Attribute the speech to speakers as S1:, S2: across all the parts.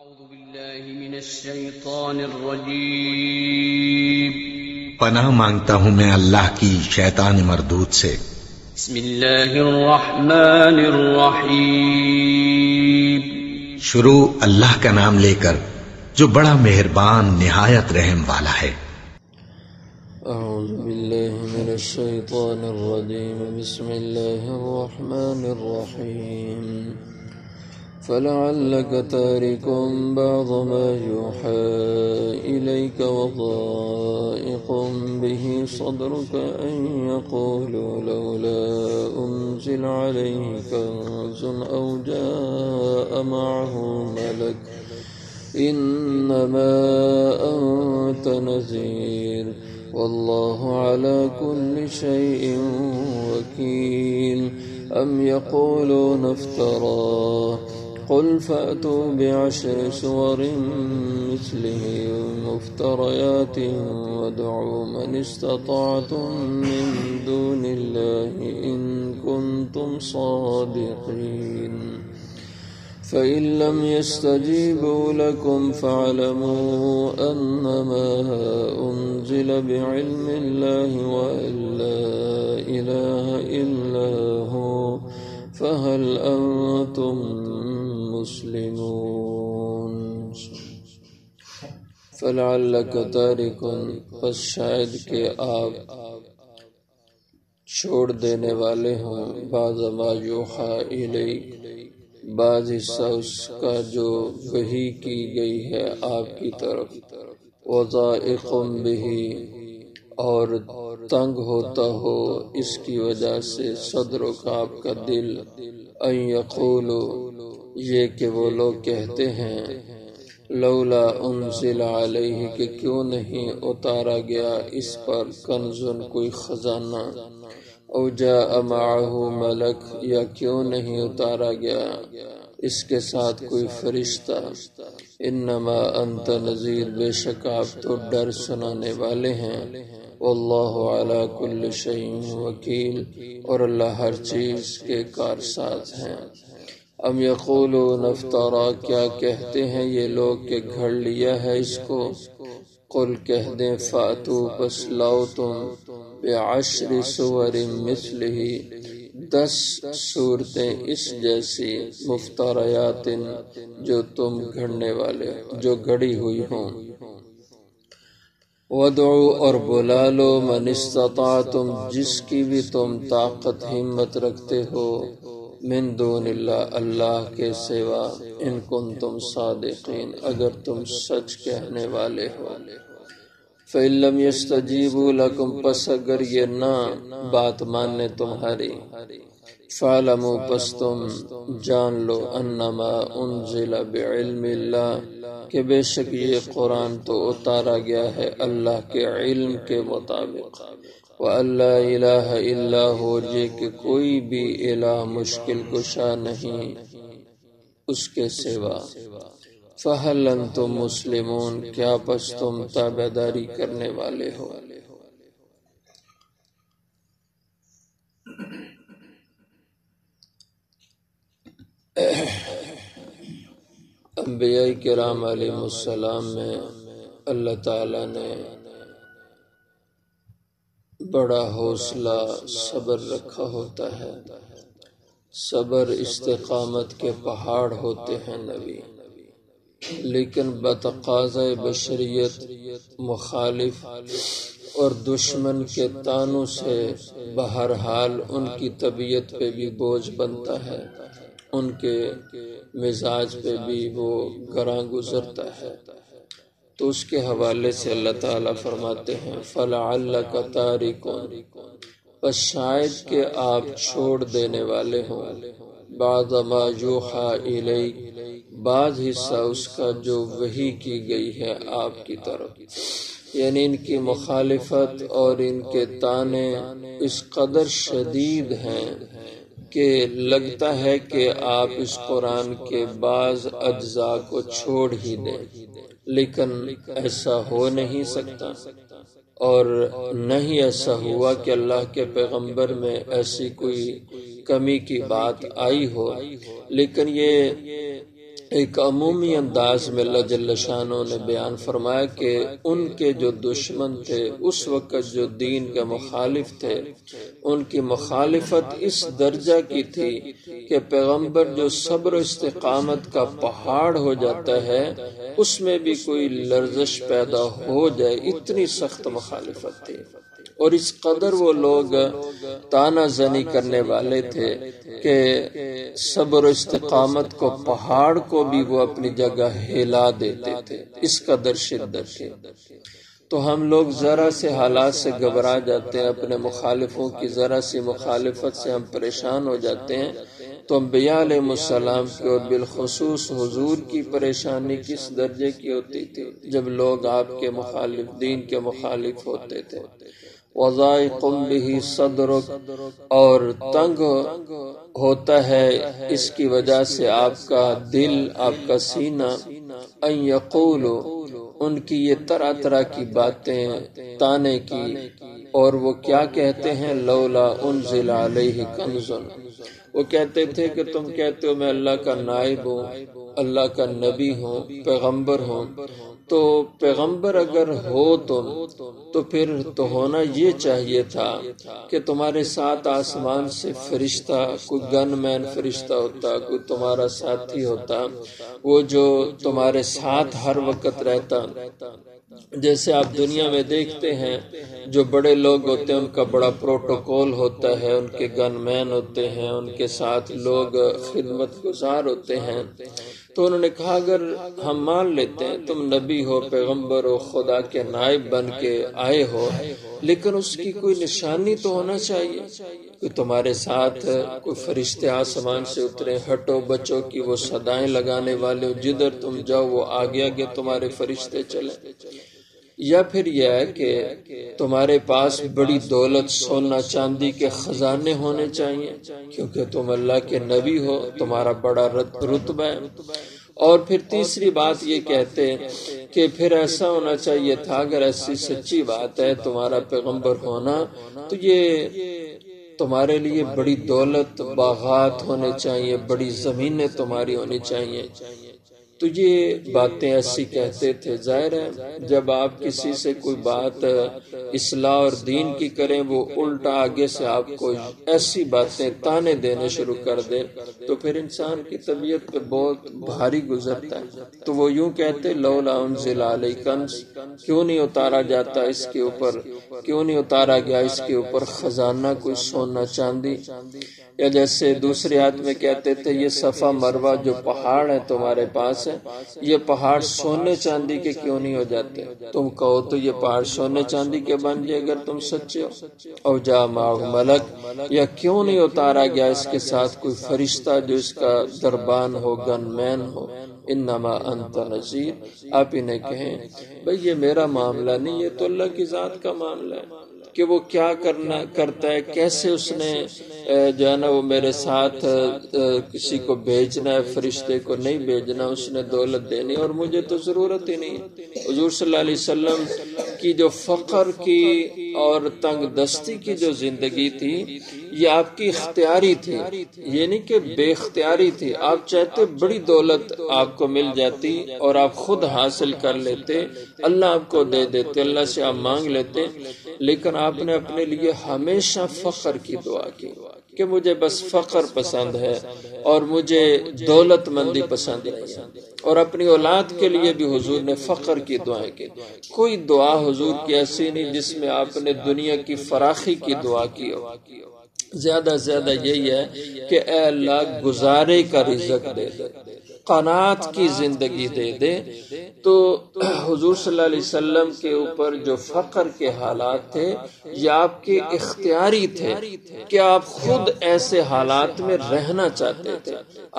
S1: أعوذ بالله من الشيطان الرجيم
S2: پناہ مانگتا ہوں میں اللہ کی شیطان مردود سے۔
S1: بسم الله الرحمن الرحيم
S2: شروع اللہ کا نام لے کر جو بڑا مہربان نہایت رحم والا ہے۔
S3: أعوذ بالله من الشيطان الرجيم بسم الله الرحمن الرحيم فلعلك تارك بعض ما يوحى إليك وضائق به صدرك أن يقولوا لولا أنزل عليه كنز أو جاء معه ملك إنما أنت نذير والله على كل شيء وكيل أم يقولون افتراه قل فأتوا بعشر سور مثله مفتريات وادعوا من استطعتم من دون الله إن كنتم صادقين فإن لم يستجيبوا لكم فاعلموا أنما أنزل بعلم الله وأن لا إله إلا هو فهل أنتم مسلمون فلعلك تارك پس شاید کہ آپ چھوڑ دینے والے ہوں بعض ما یوحی الیک بعض حصہ اس کا جو وحی کی گئی ہے آپ کی طرف وضائق بہ اور تنگ ہوتا ہو اس کی وجہ سے صدر کا آپ کا دل ان یقولو یہ کہ وہ لوگ کہتے ہیں لولا انزل علیہ کہ کیوں نہیں اتارا گیا اس پر کنزن کوئی خزانہ او جاء معه ملک یا کیوں نہیں اتارا گیا اس کے ساتھ کوئی فرشتہ انما انت نذیر بے شک آپ تو ڈر سنانے والے ہیں واللہ علی کل شیء وکیل اور اللہ ہر چیز کے کارساز ہیں ام یقولون افترا کیا کہتے ہیں یہ لوگ کہ گھڑ لیا ہے اس کو قل کہہ دیں فاتو پس لاؤ تم بعشر سور مثلہ 10 صورتیں اس جیسی مفتریات جو تم گھڑنے والے جو گھڑی ہوئی ہوں وَادْعُوا اور بلا لو من استطعتم جس کی بھی تم طاقت ہمت رکھتے ہو من دون اللہ اللہ کے سوا ان کنتم صادقین اگر تم سچ کہنے والے ہو فَإِن لَّمْ يَسْتَجِيبُوا لَكُمْ پس اگر یہ نہ بات ماننے تمہاری فَاعْلَمُوا پس تم جان لو انما انزل بعلم اللہ کہ بے شک یہ قرآن تو اتارا گیا ہے اللہ کے علم کے مطابق وَأَن لَّا إِلَٰهَ إِلَّا هُوَ یہ کہ کوئی بھی الہ مشکل کشا نہیں اس کے سوا فَهَلْ أَنْتُمْ مُسْلِمُونَ کیا پس تم تابعداری کرنے والے ہو انبیاء کرام علیہ السلام میں اللہ تعالیٰ نے بڑا حوصلہ صبر رکھا ہوتا ہے صبر استقامت کے پہاڑ ہوتے ہیں نبی لیکن بتقاضۂ بشریت مخالف اور دشمن کے طعنوں سے بہرحال ان کی طبیعت پہ بھی بوجھ بنتا ہے ان کے مزاج پہ بھی وہ گراں گزرتا ہے تو اس کے حوالے سے اللہ تعالیٰ فرماتے ہیں فَلَعَلَّكَ تَارِكٌ پس شاید کہ آپ چھوڑ دینے والے ہوں بعض ما یوحی الیک بعض حصہ اس کا جو وحی کی گئی ہے آپ کی طرف یعنی ان کی مخالفت اور ان کے طعنے اس قدر شدید ہیں کہ لگتا ہے کہ آپ اس قرآن کے بعض اجزاء کو چھوڑ ہی دیں لیکن ایسا ہو نہیں سکتا اور نہ ہی ایسا ہوا کہ اللہ کے پیغمبر میں ایسی کوئی کمی کی بات آئی ہو لیکن یہ ایک عمومی انداز میں اللہ جل شانہ نے بیان فرمایا کہ ان کے جو دشمن تھے اس وقت جو دین کے مخالف تھے، ان کی مخالفت اس درجہ کی تھی کہ پیغمبر جو صبر و استقامت کا پہاڑ ہو جاتا ہے اس میں بھی کوئی لرزش پیدا ہو جائے، اتنی سخت مخالفت تھی۔ اور اس قدر وہ لوگ تانا زنی کرنے والے تھے کہ صبر و استقامت کو، پہاڑ کو بھی وہ اپنی جگہ ہلا دیتے تھے، اس قدر شدت تھی۔ تو ہم لوگ ذرا سے حالات سے گھبرا جاتے ہیں، اپنے مخالفوں کی ذرا سی مخالفت سے ہم پریشان ہو جاتے ہیں، تو انبیاء علیہ السلام کی اور بالخصوص حضور کی پریشانی کس درجے کی ہوتی تھی جب لوگ آپ کے مخالف، دین کے مخالف ہوتے تھے۔ وَضَائِقٌ بِهِ صَدْرُكَ، اور تنگ ہوتا ہے اس کی وجہ سے آپ کا دل، آپ کا سینہ، ان یقولوا، ان کی یہ طرح طرح کی باتیں تانے کی، اور وہ کیا کہتے ہیں، لولا انزل علیہ کنز، وہ کہتے تھے کہ تم کہتے ہو میں اللہ کا نائب ہوں، اللہ کا نبی ہوں، پیغمبر ہوں، تو پیغمبر اگر ہو تم تو پھر تو ہونا یہ چاہیے تھا کہ تمہارے ساتھ آسمان سے فرشتہ، کوئی گن مین فرشتہ ہوتا، کوئی تمہارا ساتھی ہوتا، وہ جو تمہارے ساتھ ہر وقت رہتا۔ جیسے آپ دنیا میں دیکھتے ہیں جو بڑے لوگ ہوتے ہیں ان کا بڑا پروٹوکول ہوتا ہے، ان کے گن مین ہوتے ہیں، ان کے ساتھ لوگ خدمت گزار ہوتے ہیں۔ تو انہوں نے کہا اگر ہم مان لیتے ہیں تم نبی ہو، پیغمبر ہو، خدا کے نائب بن کے آئے ہو، لیکن اس کی کوئی نشانی تو ہونا چاہیے، کہ تمہارے ساتھ کوئی فرشتے آسمان سے اترے، ہٹو بچوں کی وہ صدائیں لگانے والے، جدھر تم جاؤ وہ آگے آگے تمہارے فرشتے چلیں، یا پھر یہ ہے کہ تمہارے پاس بڑی دولت، سونا چاندی کے خزانے ہونے چاہیے کیونکہ تم اللہ کے نبی ہو، تمہارا بڑا رتبہ ہے۔ اور پھر تیسری بات یہ کہتے کہ پھر ایسا ہونا چاہیے تھا، اگر ایسی سچی بات ہے تمہارا پیغمبر ہونا، تو یہ تمہارے لیے بڑی دولت، باغات ہونے چاہیے، بڑی زمینیں تمہاری ہونی چاہیے۔ تو یہ باتیں ایسی کہتے تھے۔ ظاہر ہے جب آپ کسی سے کوئی بات اصلاح اور دین کی کریں، وہ الٹا آگے سے آپ کو ایسی باتیں تانے دینے شروع کر دے تو پھر انسان کی طبیعت پہ بہت بھاری گزرتا ہے۔ تو وہ یوں کہتے لولا انزل علیہ کنز، کیوں نہیں اتارا جاتا اس کے اوپر، کیوں نہیں اتارا گیا اس کے اوپر خزانہ، کوئی سونا چاندی۔ یا جیسے دوسری آیت میں کہتے تھے یہ صفا مروہ جو پہاڑ ہے تمہارے پاس ہے، یہ پہاڑ سونے چاندی کے کیوں نہیں ہو جاتے؟ تم کہو تو یہ پہاڑ سونے چاندی کے بن جائے اگر تم سچے ہو۔ او جا معہ ملک، یا کیوں نہیں اتارا گیا اس کے ساتھ کوئی فرشتہ جو اس کا دربان ہو، گن مین ہو۔ انما انت نذیر، آپ انہیں کہیں بھئی یہ میرا معاملہ نہیں، یہ تو اللہ کی ذات کا معاملہ ہے کہ وہ کیا کرتا ہے، کیسے اس نے جو ہے نا وہ میرے ساتھ کسی کو بھیجنا ہے، فرشتے کو نہیں بھیجنا، اس نے دولت دینی اور مجھے تو ضرورت ہی نہیں۔ حضور صلی اللہ علیہ وسلم کی جو فقر کی اور تنگ دستی کی جو زندگی تھی یہ آپ کی اختیاری تھی، یہ نہیں کہ بے اختیاری تھی۔ آپ چاہتے بڑی دولت آپ کو مل جاتی اور آپ خود حاصل کر لیتے، اللہ آپ کو دے دیتے، اللہ سے آپ مانگ لیتے، لیکن آپ نے اپنے لیے ہمیشہ فقر کی دعا کی کہ مجھے بس فقر پسند ہے اور مجھے دولت مندی پسند نہیں ہے۔ اور اپنی اولاد کے لیے بھی حضور نے فقر کی دعائیں کی۔ کوئی دعا حضور کی ایسی نہیں جس میں آپ نے دنیا کی فراخی کی دعا کی ہو۔ زیادہ زیادہ یہی ہے کہ اے اللہ گزارے کا رزق دے دے، قناعت کی زندگی دے دے۔ تو حضور صلی اللہ علیہ وسلم کے اوپر جو فقر کے حالات تھے یہ آپ کے اختیاری تھے کہ آپ خود ایسے حالات میں رہنا چاہتے تھے،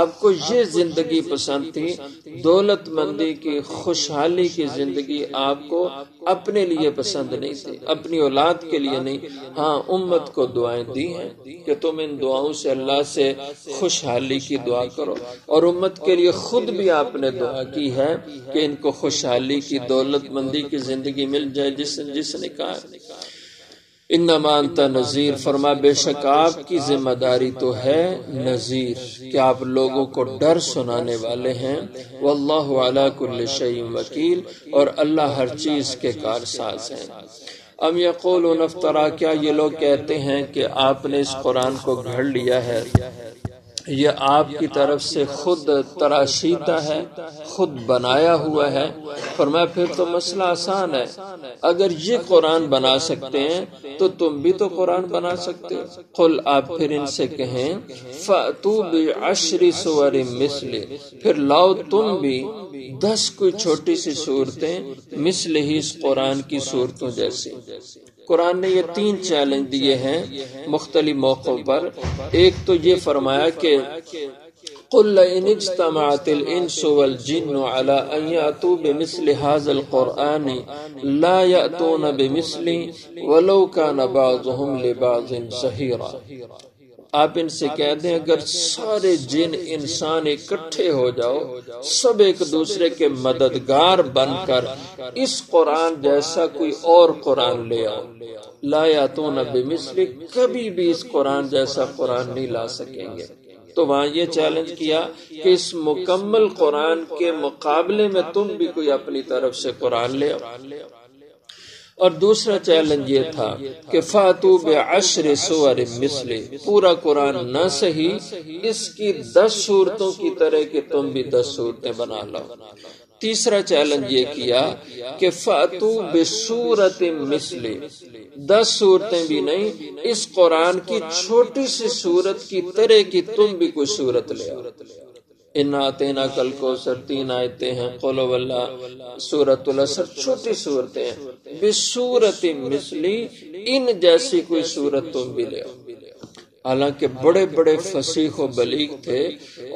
S3: آپ کو یہ زندگی پسند تھی، دولت مندی کی، خوشحالی کی زندگی آپ کو اپنے لیے پسند نہیں تھی، اپنی اولاد کے لیے نہیں۔ ہاں امت کو دعائیں دی ہیں کہ تم ان دعاؤں سے اللہ سے خوشحالی کی دعا کرو، اور امت کے لیے خود بھی آپ نے دعا کی ہے کہ ان کو خوشحالی کی، دولت مندی کی زندگی مل جائے جس نے کہا۔ انما انت نذیر، فرما بے شک آپ کی ذمہ داری تو ہے نذیر، کہ آپ لوگوں کو ڈر سنانے والے ہیں۔ واللہ علی کل شیء وکیل، اور اللہ ہر چیز کے کارساز ہیں۔ ام یقولون افترا، کیا یہ لوگ کہتے ہیں کہ آپ نے اس قرآن کو گھڑ لیا ہے، یہ آپ کی طرف سے خود تراشیدہ ہے، خود بنایا ہوا ہے؟ فرمایا پھر تو مسئلہ آسان ہے، اگر یہ قرآن بنا سکتے ہیں تو تم بھی تو قرآن بنا سکتے ہو۔ قل، آپ پھر ان سے کہیں، فَأْتُوا بِعَشْرِ سُوَرٍ مِثْلِهِ، پھر لاؤ تم بھی 10 کوئی چھوٹی سی صورتیں مثل ہی اس قرآن کی صورتوں جیسی۔ قرآن نے یہ 3 چیلنج دیے ہیں مختلف موقعوں پر۔ ایک تو یہ فرمایا کہ قُلْ لَئِنِ اجْتَمَعَتِ الْإِنسُ وَالْجِنُّ عَلَىٰ أَن يَأْتُوا بِمِثْلِ هَٰذَا الْقُرْآنِ لَا يَأْتُونَ بِمِثْلِهِ وَلَوْ كَانَ بَعْضُهُمْ لِبَعْضٍ ظَهِيرًا۔ آپ ان سے کہہ دیں اگر سارے جن انسان اکٹھے ہو جاؤ، سب ایک دوسرے کے مددگار بن کر اس قرآن جیسا کوئی اور قرآن لے آؤ، لا یاتون بمثلہ، کبھی بھی اس قرآن جیسا قرآن نہیں لا سکیں گے۔ تو وہاں یہ چیلنج کیا کہ اس مکمل قرآن کے مقابلے میں تم بھی کوئی اپنی طرف سے قرآن لے آؤ۔ اور دوسرا چیلنج یہ تھا کہ فَأْتُوا بِعَشْرِ سُوَرٍ مِثْلِهِ، پورا قرآن نہ صحیح، اس کی 10 صورتوں کی طرح کہ تم بھی 10 صورتیں بنا لاؤ۔ تیسرا چیلنج یہ کیا کہ فَأْتُوا بِسُورَةٍ مِثْلِهِ، 10 صورتیں بھی نہیں، اس قرآن کی چھوٹی سی صورت کی طرح کی تم بھی کوئی صورت لے آؤ۔ اِنَّا أَعْطَيْنَاكَ الْكَوْثَرَ 3 آیتیں ہیں، قُلْ هُوَ اللَّهُ، سورۃ العصر، چھوٹی صورتیں ہیں۔ بِسُورَةٍ مِثْلِهِ، ان جیسی کوئی صورت تم بھی لے آؤ۔ حالانکہ بڑے بڑے فصیح و بلیغ تھے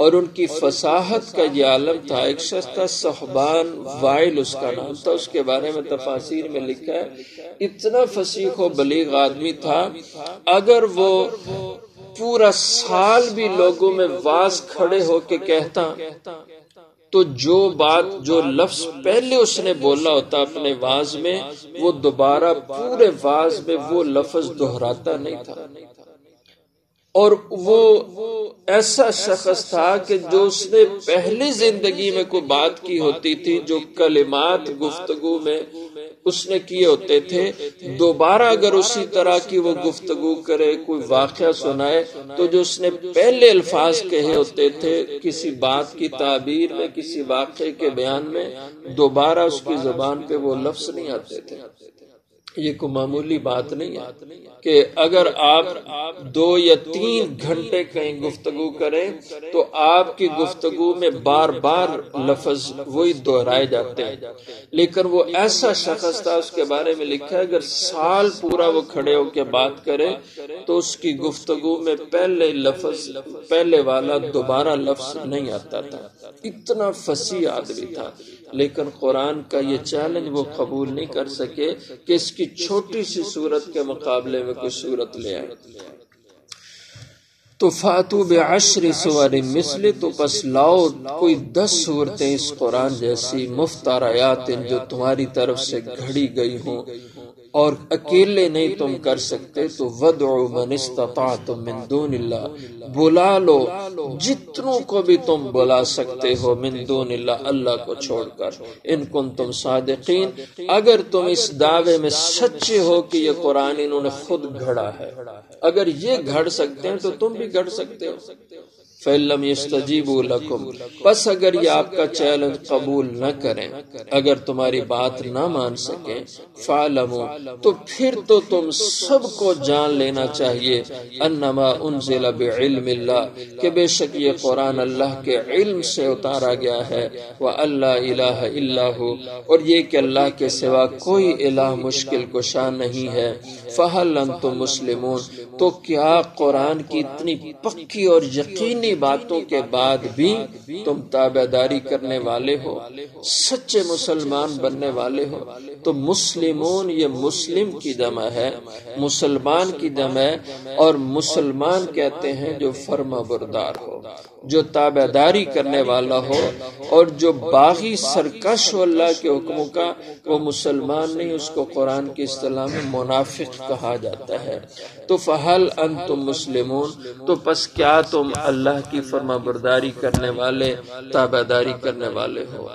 S3: اور ان کی فصاحت کا یہ عالم تھا۔ ایک شخص تھا صحبان وائل اس کا نام تھا، اس کے بارے میں تفاسیر میں لکھا ہے اتنا فصیح و بلیغ آدمی تھا، اگر وہ پورا سال بھی لوگوں میں واز کھڑے ہو کے کہتا تو جو بات، جو لفظ پہلے اس نے بولا ہوتا اپنے واز میں، وہ دوبارہ پورے واز میں وہ لفظ دہراتا نہیں تھا۔ اور وہ ایسا شخص تھا کہ جو اس نے پہلی زندگی میں کوئی بات کی ہوتی تھی، جو کلمات گفتگو میں اس نے کیے ہوتے تھے، دوبارہ اگر اسی طرح کی وہ گفتگو کرے، کوئی واقعہ سنائے، تو جو اس نے پہلے الفاظ کہے ہوتے تھے کسی بات کی تعبیر میں، کسی واقعے کے بیان میں، دوبارہ اس کی زبان پہ وہ لفظ نہیں آتے تھے۔ یہ کوئی معمولی بات نہیں ہے کہ اگر آپ 2 یا 3 گھنٹے کہیں گفتگو کریں تو آپ کی گفتگو میں بار بار لفظ وہی دہرائے جاتے ہیں، لیکن وہ ایسا شخص تھا، اس کے بارے میں لکھا ہے اگر سال پورا وہ کھڑے ہو کے بات کرے تو اس کی گفتگو میں پہلے لفظ، پہلے والا دوبارہ لفظ نہیں آتا تھا، اتنا فصیح آدمی تھا۔ لیکن قرآن کا یہ چیلنج وہ قبول نہیں کر سکے کہ اس کی چھوٹی سی صورت کے مقابلے میں کوئی صورت لے آئے۔ تو فَأْتُوا بِعَشْرِ سُوَرٍ مِثْلِهِ، تو پس لاؤ کوئی 10 صورتیں اس قرآن جیسی، مفتریات، جو تمہاری طرف سے گھڑی گئی ہوں، اور اکیلے نہیں تم کر سکتے تو وَادْعُوا مَنِ اسْتَطَعْتُم مِّن دُونِ اللَّهِ، بلا لو جتنوں کو بھی تم بلا سکتے ہو، من دون اللہ، اللہ کو چھوڑ کر، ان کنتم صادقین، اگر تم اس دعوے میں سچے ہو کہ یہ قرآن انہوں نے خود گھڑا ہے، اگر یہ گھڑ سکتے ہیں تو تم بھی گھڑ سکتے ہو۔ فَإِن لَّمْ يَسْتَجِيبُوا لَكُمْ، پس اگر یہ آپ کا چیلنج قبول نہ کریں، اگر تمہاری بات نہ مان سکیں، فَاعْلَمُوا، تو پھر تو تم سب کو جان لینا چاہیے، انما انزل بعلم اللہ، کہ بے شک یہ قرآن اللہ کے علم سے اتارا گیا ہے، وَأَن لَّا إِلَٰهَ إِلَّا هُوَ، اور یہ کہ اللہ کے سوا کوئی الہ مشکل کشا نہیں ہے، فَهَلْ أَنتُم مُسْلِمُونَ، تو کیا قرآن کی اتنی پکی اور یقینی اتنی باتوں کے بعد بھی تم تابعداری کرنے والے ہو، سچے مسلمان بننے والے ہو، تو مسلمون یہ مسلم کی جمع ہے، مسلمان کی جمع ہے، اور مسلمان کہتے ہیں جو فرما بردار ہو، جو تابعداری کرنے والا ہو، اور جو باغی سرکش ہو اللہ کے حکموں کا، وہ مسلمان نہیں، اس کو قرآن کی اصطلاح میں منافق کہا جاتا ہے۔ تو فہل انتم مسلمون، تو پس کیا تم اللہ کی فرما برداری کرنے والے، تابعداری کرنے والے ہو؟